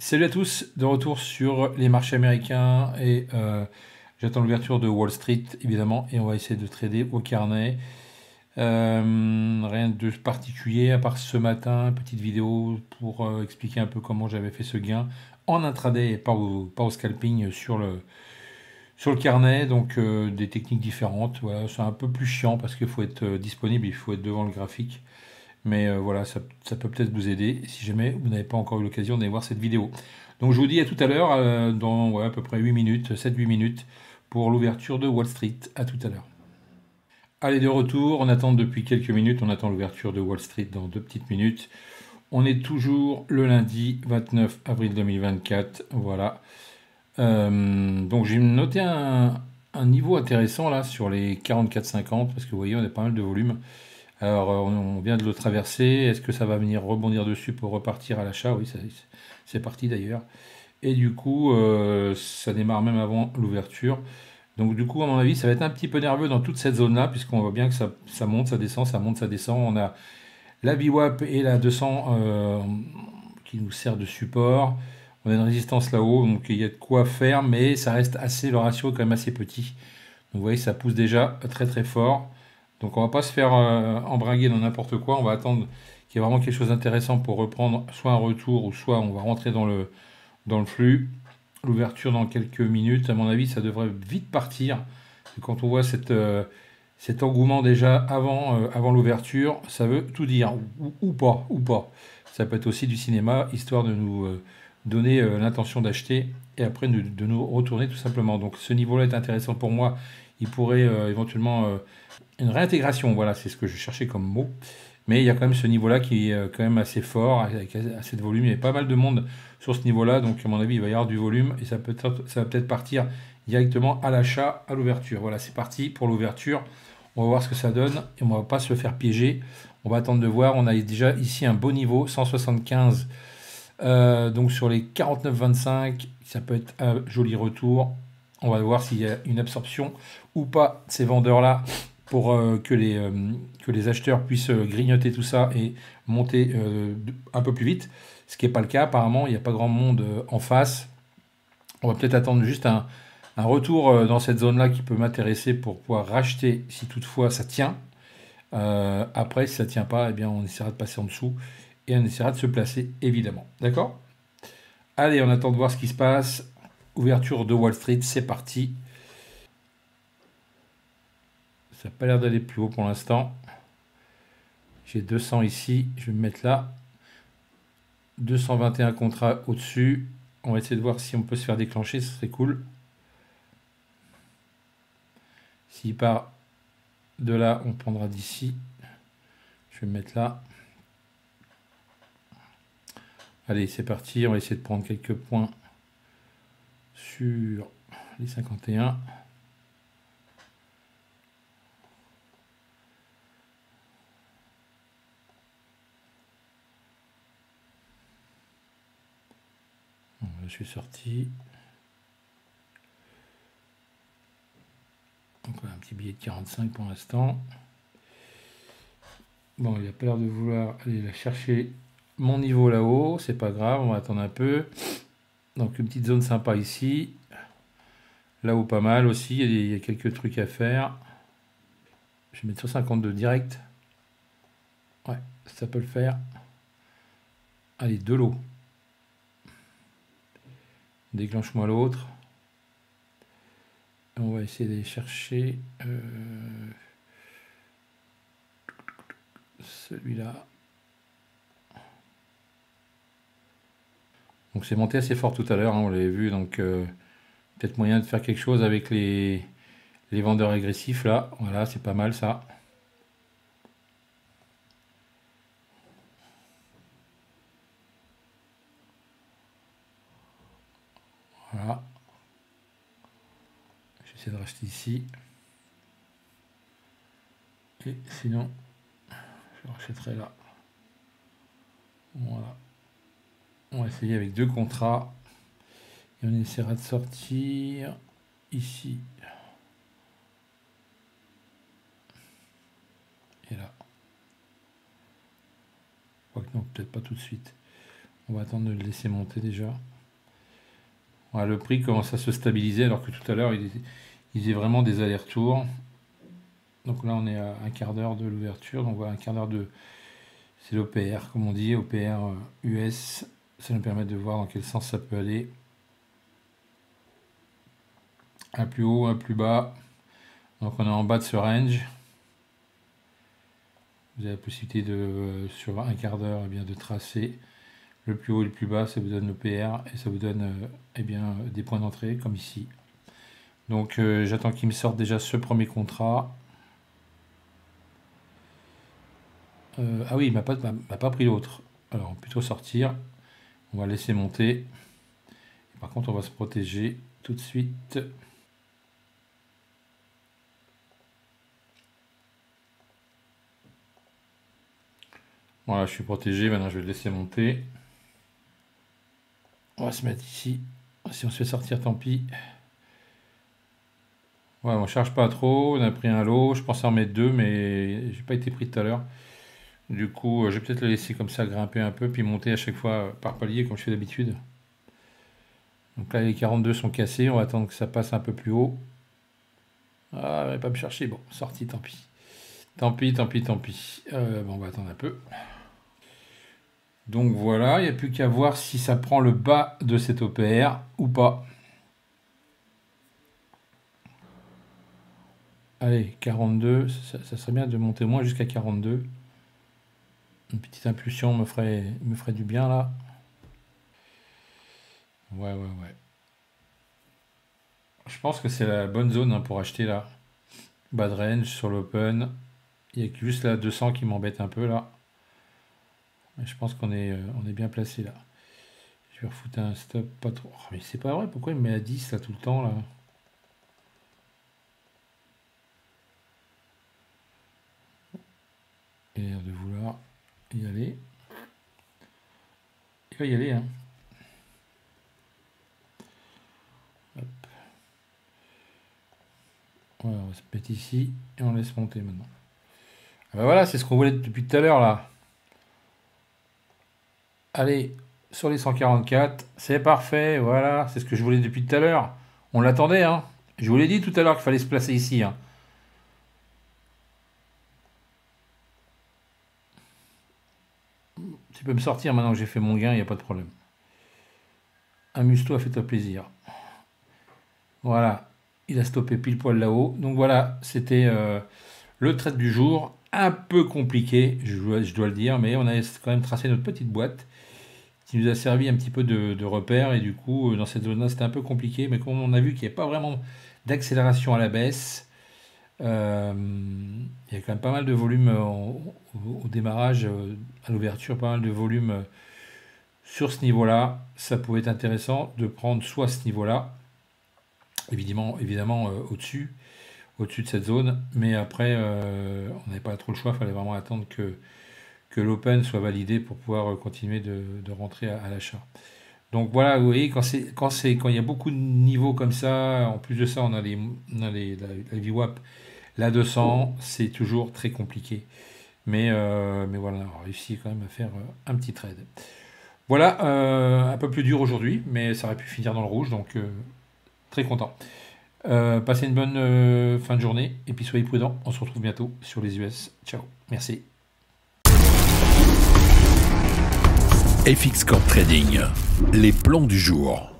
Salut à tous, de retour sur les marchés américains et j'attends l'ouverture de Wall Street évidemment et on va essayer de trader au carnet. Rien de particulier à part ce matin, petite vidéo pour expliquer un peu comment j'avais fait ce gain en intraday et pas au scalping sur le carnet, donc des techniques différentes. Voilà, c'est un peu plus chiant parce qu'il faut être disponible, il faut être devant le graphique. Mais voilà, ça peut peut-être vous aider si jamais vous n'avez pas encore eu l'occasion d'aller voir cette vidéo. Donc je vous dis à tout à l'heure, dans ouais, à peu près 8 minutes, 7-8 minutes, pour l'ouverture de Wall Street. À tout à l'heure. Allez, de retour, on attend depuis quelques minutes, on attend l'ouverture de Wall Street dans 2 petites minutes. On est toujours le lundi 29 avril 2024, voilà. Donc j'ai noté un niveau intéressant là sur les 44,50 parce que vous voyez on a pas mal de volume. Alors, on vient de le traverser. Est-ce que ça va venir rebondir dessus pour repartir à l'achat? Oui, c'est parti d'ailleurs. Et du coup, ça démarre même avant l'ouverture. Donc, du coup, à mon avis, ça va être un petit peu nerveux dans toute cette zone-là, puisqu'on voit bien que ça monte, ça descend, ça monte, ça descend. On a la VWAP et la 200 qui nous sert de support. On a une résistance là-haut, donc il y a de quoi faire, mais ça reste assez, le ratio est quand même assez petit. Donc, vous voyez, ça pousse déjà très très fort. Donc on va pas se faire embringuer dans n'importe quoi, on va attendre qu'il y ait vraiment quelque chose d'intéressant pour reprendre soit un retour ou soit on va rentrer dans le flux. L'ouverture dans quelques minutes, à mon avis, ça devrait vite partir. Et quand on voit cet engouement déjà avant l'ouverture, ça veut tout dire, ou pas, ou pas. Ça peut être aussi du cinéma, histoire de nous donner l'intention d'acheter et après de nous retourner tout simplement. Donc ce niveau-là est intéressant pour moi. Il pourrait éventuellement une réintégration, voilà, c'est ce que je cherchais comme mot. Mais il y a quand même ce niveau-là qui est quand même assez fort, avec assez de volume. Il y a pas mal de monde sur ce niveau-là, donc à mon avis, il va y avoir du volume et ça va peut-être partir directement à l'achat, à l'ouverture. Voilà, c'est parti pour l'ouverture. On va voir ce que ça donne et on ne va pas se faire piéger. On va attendre de voir. On a déjà ici un beau niveau, 175. Donc sur les 49,25, ça peut être un joli retour. On va voir s'il y a une absorption ou pas de ces vendeurs-là pour que les acheteurs puissent grignoter tout ça et monter un peu plus vite. Ce qui n'est pas le cas, apparemment, il n'y a pas grand monde en face. On va peut-être attendre juste un retour dans cette zone-là qui peut m'intéresser pour pouvoir racheter si toutefois ça tient. Après, si ça ne tient pas, eh bien, on essaiera de passer en dessous et on essaiera de se placer, évidemment. D'accord? Allez, on attend de voir ce qui se passe. Ouverture de Wall Street, c'est parti. Ça n'a pas l'air d'aller plus haut pour l'instant. J'ai 200 ici, je vais me mettre là. 221 contrats au-dessus. On va essayer de voir si on peut se faire déclencher, ce serait cool. S'il part de là, on prendra d'ici. Je vais me mettre là. Allez, c'est parti. On va essayer de prendre quelques points sur les 51. Je suis sorti. Donc un petit billet de 45 pour l'instant. Bon, il a pas l'air de vouloir aller chercher mon niveau là-haut. C'est pas grave, on va attendre un peu. Donc une petite zone sympa ici. Là-haut pas mal aussi, il y a quelques trucs à faire. Je vais mettre sur 52 direct. Ouais, ça peut le faire. Allez, de l'eau. Déclenche-moi l'autre. On va essayer d'aller chercher celui-là. Donc c'est monté assez fort tout à l'heure, hein, on l'avait vu. Donc peut-être moyen de faire quelque chose avec les vendeurs agressifs là. Voilà, c'est pas mal ça. Voilà. J'essaie de racheter ici. Et sinon, je rachèterai là. Voilà. On va essayer avec 2 contrats. Et on essaiera de sortir ici. Et là. Quoique non, peut-être pas tout de suite. On va attendre de le laisser monter déjà. Voilà, le prix commence à se stabiliser alors que tout à l'heure il faisait vraiment des allers-retours. Donc là on est à un quart d'heure de l'ouverture. Donc voilà, un quart d'heure de... C'est l'OPR comme on dit, OPR US. Ça nous permet de voir dans quel sens ça peut aller. Un plus haut, un plus bas. Donc on est en bas de ce range. Vous avez la possibilité de, sur un quart d'heure, eh bien, de tracer le plus haut et le plus bas. Ça vous donne l'OPR et ça vous donne eh bien, des points d'entrée comme ici. Donc j'attends qu'il me sorte déjà ce premier contrat. Ah oui, il m'a pas pris l'autre. Alors on va plutôt sortir. On va laisser monter. Par contre, on va se protéger tout de suite. Voilà, je suis protégé. Maintenant, je vais le laisser monter. On va se mettre ici. Si on se fait sortir, tant pis. Ouais, on charge pas trop. On a pris un lot. Je pensais en mettre deux, mais j'ai pas été pris tout à l'heure. Du coup, je vais peut-être le laisser comme ça grimper un peu, puis monter à chaque fois par palier, comme je fais d'habitude. Donc là, les 42 sont cassés. On va attendre que ça passe un peu plus haut. Ah, il va pas me chercher. Bon, sorti, tant pis. Tant pis, tant pis, tant pis. Bon, on va attendre un peu. Donc voilà, il n'y a plus qu'à voir si ça prend le bas de cet OPR ou pas. Allez, 42, ça serait bien de monter moins jusqu'à 42. Une petite impulsion me ferait du bien là. Ouais. Je pense que c'est la bonne zone hein, pour acheter là. Bas de range sur l'open. Il n'y a que juste là 200 qui m'embête un peu là. Mais je pense qu'on est bien placé là. Je vais refoutre un stop pas trop. Oh, mais c'est pas vrai, pourquoi il me met à 10 là tout le temps là? Il a l'air de vouloir y aller. Il va y aller hein. Hop. Voilà, on va se mettre ici et on laisse monter maintenant. Ah bah voilà, c'est ce qu'on voulait depuis tout à l'heure là. Allez, sur les 144, c'est parfait, voilà, c'est ce que je voulais depuis tout à l'heure. On l'attendait, hein. Je vous l'ai dit tout à l'heure qu'il fallait se placer ici, hein. Tu peux me sortir maintenant que j'ai fait mon gain, il n'y a pas de problème. Amuse-toi, fais-toi plaisir. Voilà, il a stoppé pile poil là-haut. Donc voilà, c'était le trade du jour. Un peu compliqué, je dois le dire, mais on a quand même tracé notre petite boîte qui nous a servi un petit peu de repère. Et du coup, dans cette zone-là, c'était un peu compliqué. Mais comme on a vu qu'il n'y a pas vraiment d'accélération à la baisse, il y a quand même pas mal de volume au démarrage, à l'ouverture, pas mal de volume sur ce niveau-là. Ça pouvait être intéressant de prendre soit ce niveau-là, évidemment au-dessus de cette zone, mais après on n'avait pas trop le choix, il fallait vraiment attendre que l'open soit validé pour pouvoir continuer de rentrer à l'achat. Donc voilà, vous voyez, quand il y a beaucoup de niveaux comme ça, en plus de ça, on a la VWAP, la 200, c'est toujours très compliqué. Mais voilà, on a réussi quand même à faire un petit trade. Voilà, un peu plus dur aujourd'hui, mais ça aurait pu finir dans le rouge, donc très content. Passez une bonne fin de journée, et puis soyez prudents, on se retrouve bientôt sur les US. Ciao, merci. FX Corp Trading, les plans du jour.